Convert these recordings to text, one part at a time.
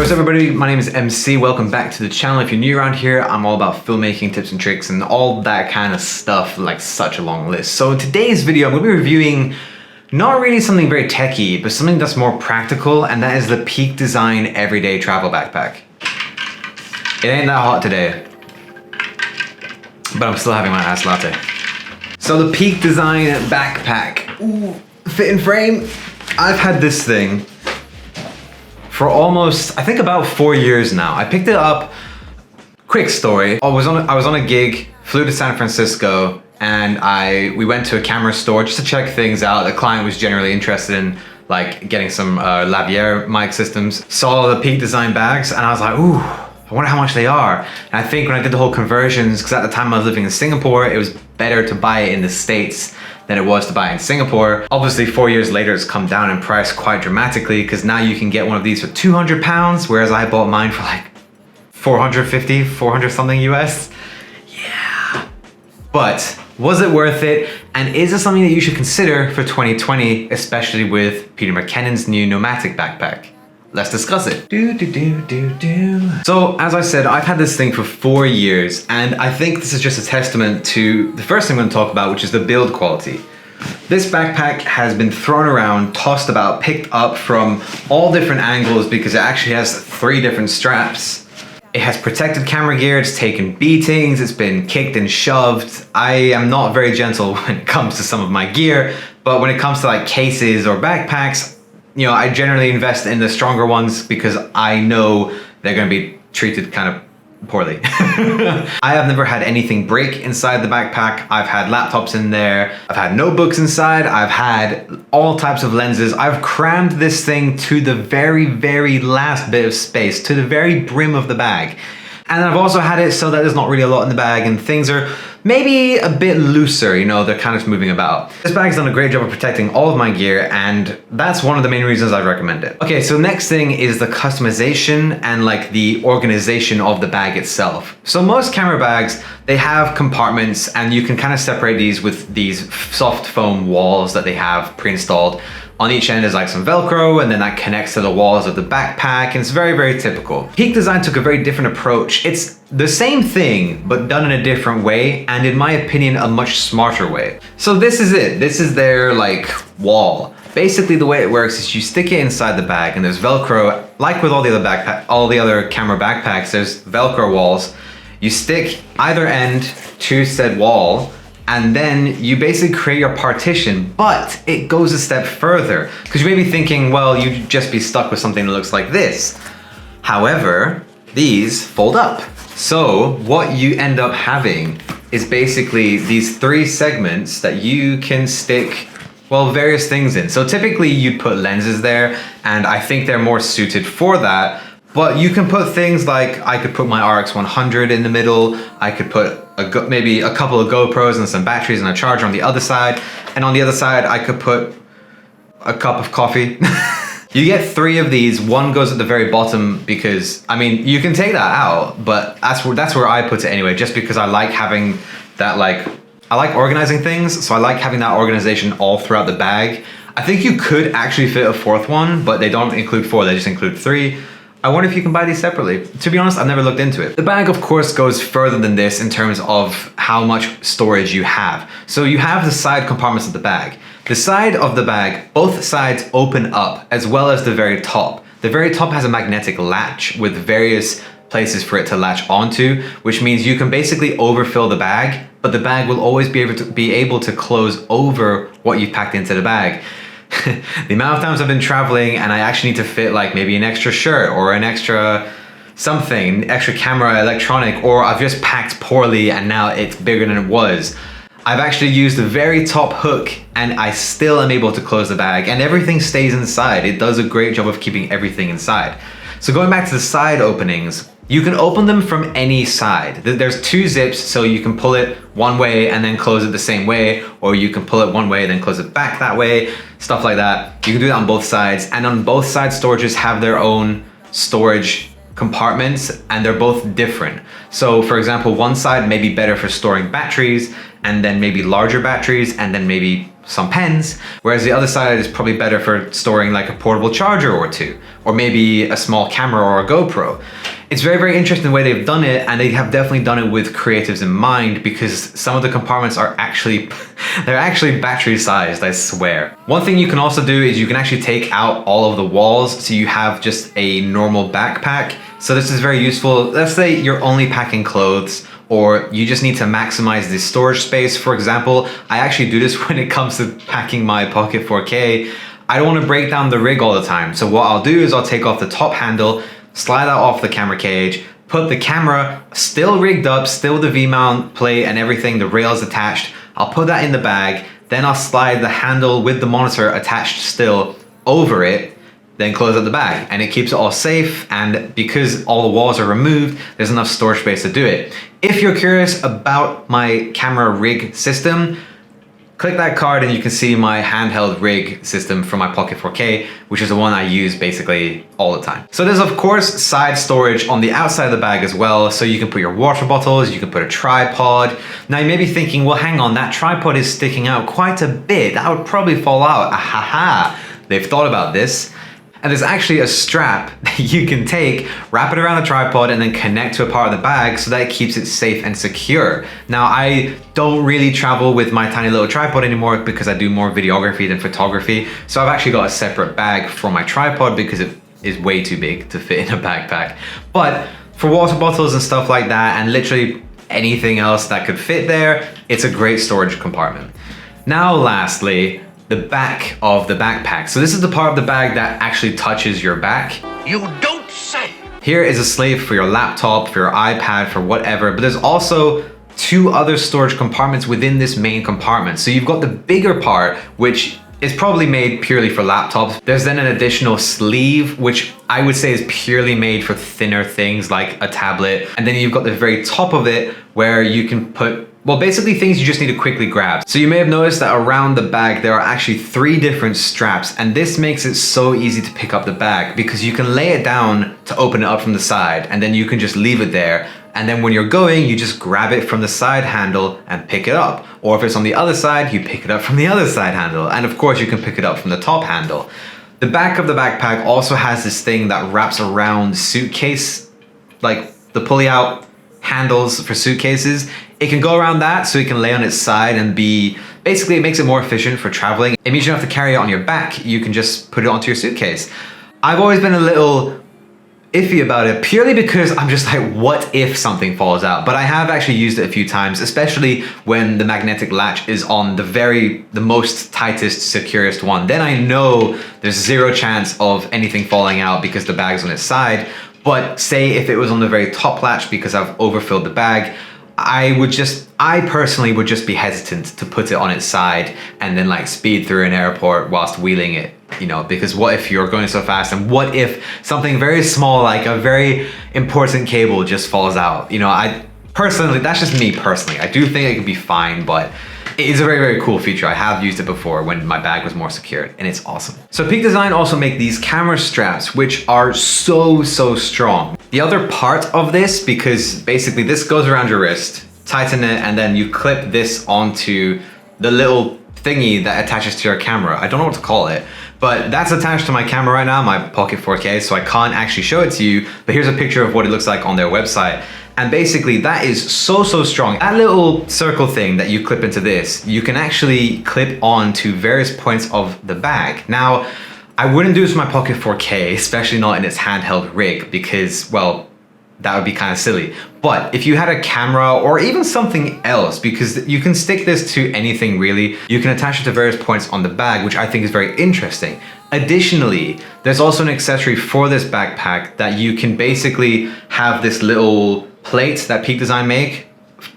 What's up everybody, my name is MC, welcome back to the channel. If you're new around here, I'm all about filmmaking tips and tricks and all that kind of stuff, like such a long list. So in today's video, I'm going to be reviewing not really something very techy, but something that's more practical, and that is the Peak Design Everyday Travel Backpack. It ain't that hot today, but I'm still having my iced latte. So the Peak Design Backpack, ooh, fit and frame. I've had this thing for almost, I think about 4 years now. I picked it up, quick story. I was on a gig, flew to San Francisco, and we went to a camera store just to check things out. The client was generally interested in like getting some Lavalier mic systems. Saw the Peak Design bags and I was like, ooh, I wonder how much they are. And I think when I did the whole conversions, because at the time I was living in Singapore, it was better to buy it in the States than it was to buy it in Singapore. Obviously 4 years later, it's come down in price quite dramatically because now you can get one of these for 200 pounds, whereas I bought mine for like 450, 400 something US. Yeah. But was it worth it? And is it something that you should consider for 2020, especially with Peter McKinnon's new Nomatic backpack? Let's discuss it. So as I said, I've had this thing for 4 years, and I think this is just a testament to the first thing I'm going to talk about, which is the build quality. This backpack has been thrown around, tossed about, picked up from all different angles because it actually has 3 different straps. It has protected camera gear, it's taken beatings, it's been kicked and shoved. I am not very gentle when it comes to some of my gear, but when it comes to like cases or backpacks, you know, I generally invest in the stronger ones because I know they're going to be treated kind of poorly. I have never had anything break inside the backpack. I've had laptops in there. I've had notebooks inside. I've had all types of lenses. I've crammed this thing to the very, very last bit of space, to the very brim of the bag. And I've also had it so that there's not really a lot in the bag and things are maybe a bit looser, you know, they're kind of moving about. This bag's done a great job of protecting all of my gear, and that's one of the main reasons I recommend it. Okay, so next thing is the customization and like the organization of the bag itself. So most camera bags, they have compartments and you can kind of separate these with these soft foam walls that they have pre-installed. On each end is like some Velcro, and then that connects to the walls of the backpack, and it's very, very typical. Peak Design took a very different approach. It's the same thing, but done in a different way, and in my opinion, a much smarter way. So this is it. This is their like wall. Basically, the way it works is you stick it inside the bag, and there's Velcro, like with all the other camera backpacks, there's Velcro walls. You stick either end to said wall, and then you basically create your partition, but it goes a step further. Because you may be thinking, well, you'd just be stuck with something that looks like this. However, these fold up. So what you end up having is basically these 3 segments that you can stick, well, various things in. So typically you'd put lenses there, and I think they're more suited for that. But you can put things like, I could put my RX 100 in the middle, I could put maybe a couple of GoPros and some batteries and a charger on the other side, and on the other side I could put a cup of coffee. You get 3 of these, one goes at the very bottom because, I mean, you can take that out, but that's where I put it anyway, just because I like having that, like, I like organizing things, so I like having that organization all throughout the bag. I think you could actually fit a 4th one, but they don't include 4, they just include 3. I wonder if you can buy these separately. To be honest, I've never looked into it. The bag, of course, goes further than this in terms of how much storage you have. So you have the side compartments of the bag. The side of the bag, both sides open up, as well as the very top. The very top has a magnetic latch with various places for it to latch onto, which means you can basically overfill the bag, but the bag will always be able to close over what you've packed into the bag. The amount of times I've been traveling and I actually need to fit like maybe an extra shirt or an extra something, extra camera, electronic, or I've just packed poorly and now it's bigger than it was. I've actually used the very top hook and I still am able to close the bag and everything stays inside. It does a great job of keeping everything inside. So going back to the side openings, you can open them from any side. There's 2 zips, so you can pull it one way and then close it the same way, or you can pull it one way, then close it back that way, stuff like that. You can do that on both sides, and on both sides, storages have their own storage compartments, and they're both different. So for example, one side may be better for storing batteries, and then maybe larger batteries, and then maybe some pens, whereas the other side is probably better for storing like a portable charger or two, or maybe a small camera or a GoPro. It's very, very interesting the way they've done it, and they have definitely done it with creatives in mind, because some of the compartments are actually, they're actually battery sized, I swear. One thing you can also do is you can actually take out all of the walls, so you have just a normal backpack. So this is very useful. Let's say you're only packing clothes, or you just need to maximize the storage space. For example, I actually do this when it comes to packing my Pocket 4K. I don't want to break down the rig all the time. So what I'll do is I'll take off the top handle, slide that off the camera cage, put the camera still rigged up, still the V-mount plate and everything, the rails attached. I'll put that in the bag, then I'll slide the handle with the monitor attached still over it, then close up the bag, and it keeps it all safe. And because all the walls are removed, there's enough storage space to do it. If you're curious about my camera rig system, click that card and you can see my handheld rig system from my Pocket 4K, which is the one I use basically all the time. So there's of course side storage on the outside of the bag as well. So you can put your water bottles, you can put a tripod. Now you may be thinking, well, hang on, that tripod is sticking out quite a bit. That would probably fall out. Ahaha, they've thought about this. And there's actually a strap that you can take, wrap it around the tripod, and then connect to a part of the bag so that it keeps it safe and secure. Now, I don't really travel with my tiny little tripod anymore because I do more videography than photography. So I've actually got a separate bag for my tripod because it is way too big to fit in a backpack. But for water bottles and stuff like that, and literally anything else that could fit there, it's a great storage compartment. Now, lastly, the back of the backpack. So this is the part of the bag that actually touches your back. You don't say. Here is a sleeve for your laptop, for your iPad, for whatever, but there's also two other storage compartments within this main compartment. So you've got the bigger part, which is probably made purely for laptops. There's then an additional sleeve, which I would say is purely made for thinner things like a tablet. And then you've got the very top of it where you can put, well, basically things you just need to quickly grab. So you may have noticed that around the bag, there are actually 3 different straps, and this makes it so easy to pick up the bag because you can lay it down to open it up from the side, and then you can just leave it there. And then when you're going, you just grab it from the side handle and pick it up. Or if it's on the other side, you pick it up from the other side handle. And of course you can pick it up from the top handle. The back of the backpack also has this thing that wraps around suitcase, like the pulley out handles for suitcases. It can go around that so it can lay on its side and be, basically it makes it more efficient for traveling. It means you don't have to carry it on your back, you can just put it onto your suitcase. I've always been a little iffy about it purely because I'm just like, what if something falls out? But I have actually used it a few times, especially when the magnetic latch is on the most tightest, securest one. Then I know there's 0 chance of anything falling out because the bag's on its side. But say if it was on the very top latch because I've overfilled the bag, I personally would just be hesitant to put it on its side and then like speed through an airport whilst wheeling it, you know, because what if you're going so fast, and what if something very small, like a very important cable, just falls out? You know, I personally, that's just me personally. I do think it could be fine, but it is a very, very cool feature. I have used it before when my bag was more secured, and it's awesome. So Peak Design also make these camera straps, which are so strong. The other part of this, because basically this goes around your wrist, tighten it, and then you clip this onto the little thingy that attaches to your camera. I don't know what to call it, but that's attached to my camera right now, my Pocket 4K, so I can't actually show it to you, but here's a picture of what it looks like on their website. And basically that is so strong. That little circle thing that you clip into this, you can actually clip on to various points of the bag. Now, I wouldn't do this with my Pocket 4K, especially not in its handheld rig, because, well, that would be kind of silly. But if you had a camera or even something else, because you can stick this to anything really, you can attach it to various points on the bag, which I think is very interesting. Additionally, there's also an accessory for this backpack that you can basically have this little plate that Peak Design make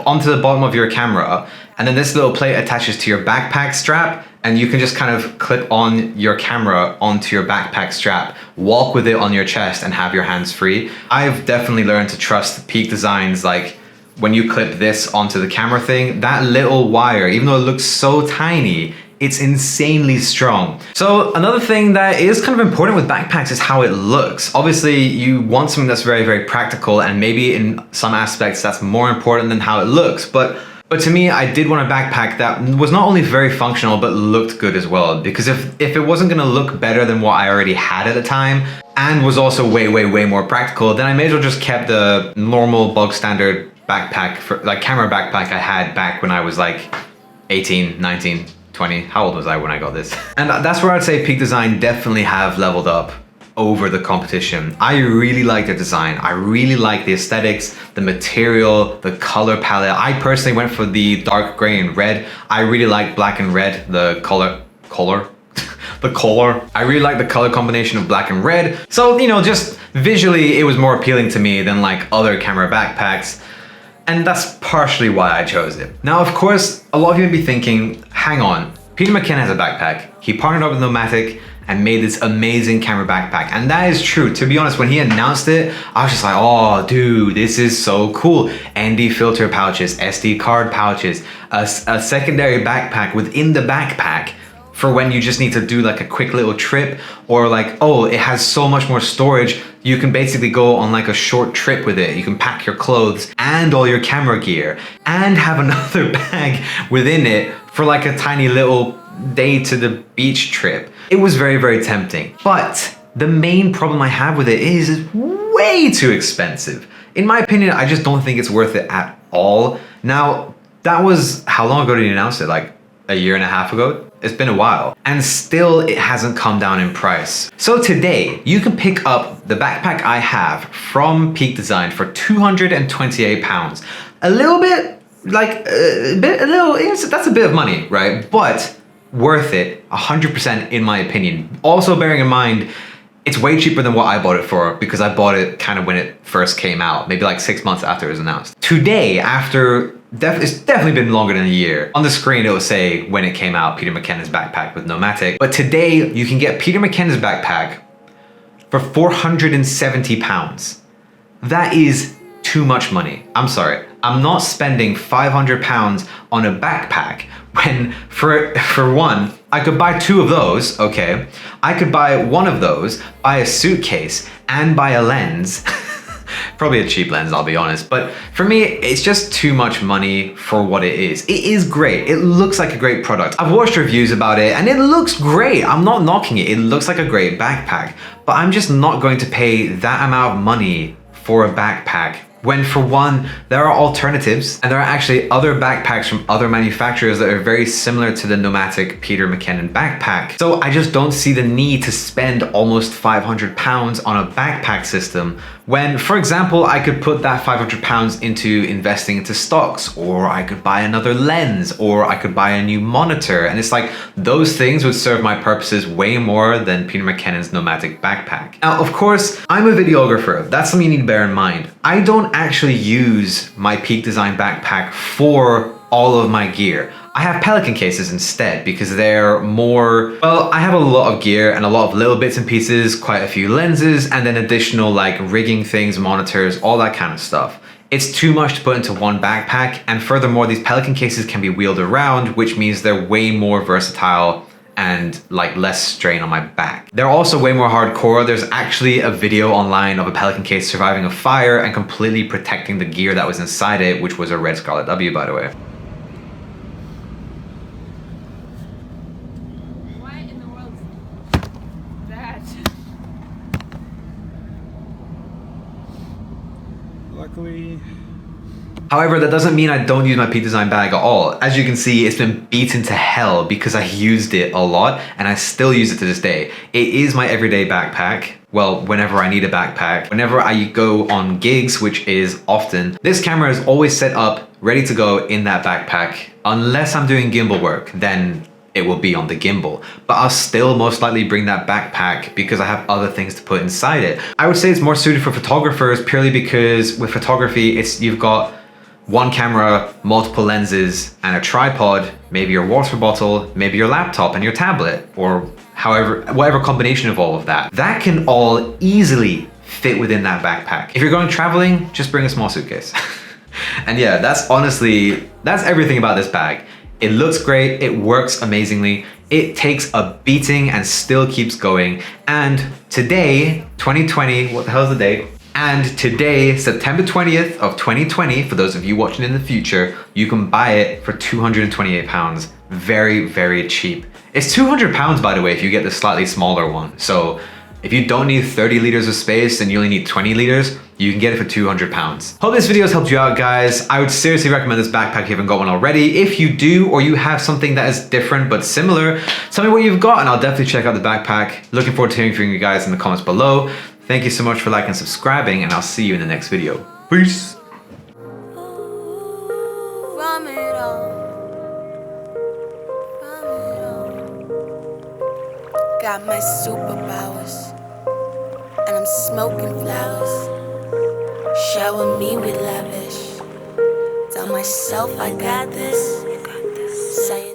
onto the bottom of your camera, and then this little plate attaches to your backpack strap, and you can just kind of clip on your camera onto your backpack strap, walk with it on your chest, and have your hands free. I've definitely learned to trust Peak Designs, like when you clip this onto the camera thing, that little wire, even though it looks so tiny, it's insanely strong. So another thing that is kind of important with backpacks is how it looks. Obviously, you want something that's very practical, and maybe in some aspects that's more important than how it looks. But But to me, I did want a backpack that was not only very functional, but looked good as well. Because if it wasn't gonna look better than what I already had at the time, and was also way more practical, then I may as well just kept the normal bog standard backpack, like camera backpack I had back when I was like 18, 19, 20. How old was I when I got this? And that's where I'd say Peak Design definitely have leveled up over the competition. I really like the design. I really like the aesthetics, the material, the color palette. I personally went for the dark gray and red. I really like black and red, the color. The color. I really like the color combination of black and red. So, you know, just visually, it was more appealing to me than like other camera backpacks. And that's partially why I chose it. Now, of course, a lot of you may be thinking, hang on, Peter McKinnon has a backpack. He partnered up with Nomatic and made this amazing camera backpack. And that is true. To be honest, when he announced it, I was just like, oh, dude, this is so cool. ND filter pouches, SD card pouches, a secondary backpack within the backpack for when you just need to do like a quick little trip, or like, oh, it has so much more storage. You can basically go on like a short trip with it. You can pack your clothes and all your camera gear and have another bag within it for like a tiny little day to the beach trip. It was very tempting. But the main problem I have with it is it's way too expensive. In my opinion, I just don't think it's worth it at all. Now, that was, how long ago did he announce it? Like a year and a half ago? It's been a while. And still it hasn't come down in price. So today, you can pick up the backpack I have from Peak Design for £228. A little bit, like, that's a bit of money, right? But worth it, 100% in my opinion. Also bearing in mind, it's way cheaper than what I bought it for because I bought it kind of when it first came out, maybe like 6 months after it was announced. Today, after, it's definitely been longer than a year. On the screen, it will say when it came out, Peter McKinnon's backpack with Nomatic. But today, you can get Peter McKinnon's backpack for £470. That is too much money. I'm sorry. I'm not spending £500 on a backpack when for one, I could buy 2 of those, okay? I could buy 1 of those, buy a suitcase, and buy a lens. Probably a cheap lens, I'll be honest. But for me, it's just too much money for what it is. It is great. It looks like a great product. I've watched reviews about it and it looks great. I'm not knocking it. It looks like a great backpack, but I'm just not going to pay that amount of money for a backpack when, for one, there are alternatives and there are actually other backpacks from other manufacturers that are very similar to the Nomatic Peter McKinnon backpack. So I just don't see the need to spend almost £500 on a backpack system when, for example, I could put that £500 into investing into stocks, or I could buy another lens, or I could buy a new monitor. And it's like, those things would serve my purposes way more than Peter McKinnon's Nomatic backpack. Now, of course, I'm a videographer. That's something you need to bear in mind. I don't actually use my Peak Design backpack for all of my gear. I have Pelican Cases instead because they're more, well, I have a lot of gear and a lot of little bits and pieces, quite a few lenses, and then additional like rigging things, monitors, all that kind of stuff. It's too much to put into one backpack, and furthermore, these Pelican Cases can be wheeled around, which means they're way more versatile and like less strain on my back. They're also way more hardcore. There's actually a video online of a Pelican Case surviving a fire and completely protecting the gear that was inside it, which was a red Scarlet W, by the way. What in the world is that? Luckily. However, that doesn't mean I don't use my Peak Design bag at all. As you can see, it's been beaten to hell because I used it a lot and I still use it to this day. It is my everyday backpack. Well, whenever I need a backpack, whenever I go on gigs, which is often, this camera is always set up, ready to go in that backpack. Unless I'm doing gimbal work, then it will be on the gimbal. But I'll still most likely bring that backpack because I have other things to put inside it. I would say it's more suited for photographers purely because with photography, you've got one camera, multiple lenses, and a tripod, maybe your water bottle, maybe your laptop and your tablet, or whatever combination of all of that. That can all easily fit within that backpack. If you're going traveling, just bring a small suitcase. And yeah, that's everything about this bag. It looks great, it works amazingly, it takes a beating and still keeps going. And today, 2020, what the hell is the date? And today, September 20th of 2020, for those of you watching in the future, you can buy it for £228. Very, very cheap. It's £200, by the way, if you get the slightly smaller one. So if you don't need 30 liters of space and you only need 20 liters, you can get it for £200. Hope this video has helped you out, guys. I would seriously recommend this backpack if you haven't got one already. If you do, or you have something that is different but similar, tell me what you've got and I'll definitely check out the backpack. Looking forward to hearing from you guys in the comments below. Thank you so much for liking and subscribing, and I'll see you in the next video. Peace. Got my superpowers, and I'm smoking flowers. Shower me with lavish. Tell myself I got this. Say